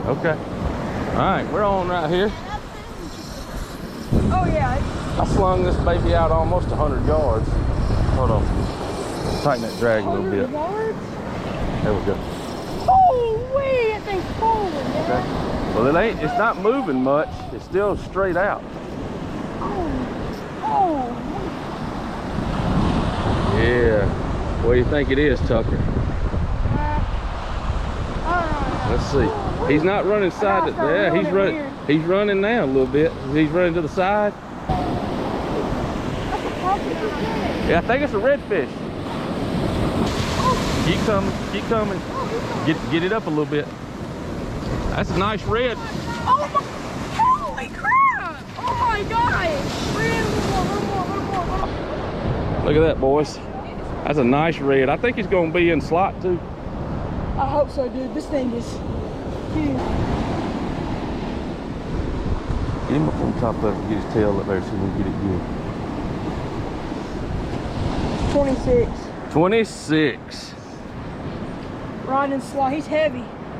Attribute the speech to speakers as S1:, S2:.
S1: Okay. All right, we're on right here.
S2: Oh yeah.
S1: I slung this baby out almost 100 yards. Hold on. Tighten that drag a little bit.
S2: 100 yards?
S1: There we go.
S2: Oh wait, that thing's falling, man.
S1: Okay. Well, it's not moving much. It's still straight out.
S2: Oh.
S1: Yeah. What do you think it is, Tucker? Let's see. He's not running side to, yeah, he's running. He's running now a little bit. He's running to the side. Yeah, I think it's a redfish. Keep coming, keep coming. Get it up a little bit. That's a nice red.
S2: Oh my, holy crap! Oh my god!
S1: Look at that, boys. That's a nice red. I think he's gonna be in slot too.
S2: I hope so, dude. This thing is huge.
S1: Get him up on top of it, get his tail up there so we can get it good.
S2: 26.
S1: 26.
S2: Riding slot. He's heavy.